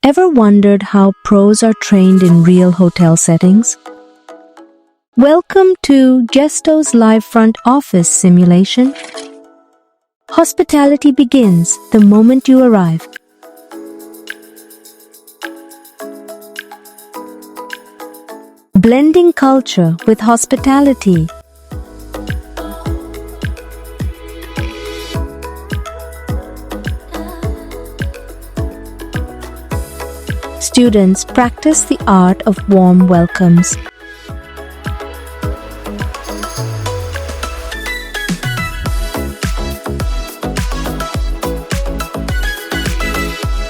Ever wondered how pros are trained in real hotel settings? Welcome to Gesto's live front office simulation. Hospitality begins the moment you arrive. Blending culture with hospitality. Students practice the art of warm welcomes.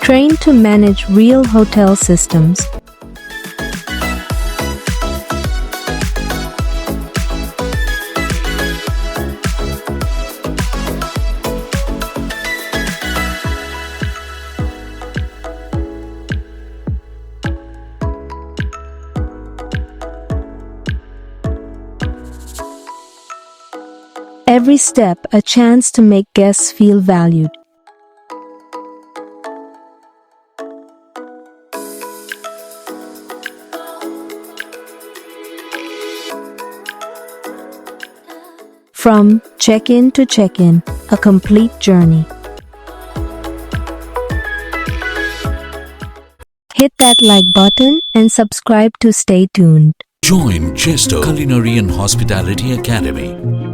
Trained to manage real hotel systems. Every step a chance to make guests feel valued. From check-in to check-in, a complete journey. Hit that like button and subscribe to stay tuned. Join Gesto Culinary and Hospitality Academy.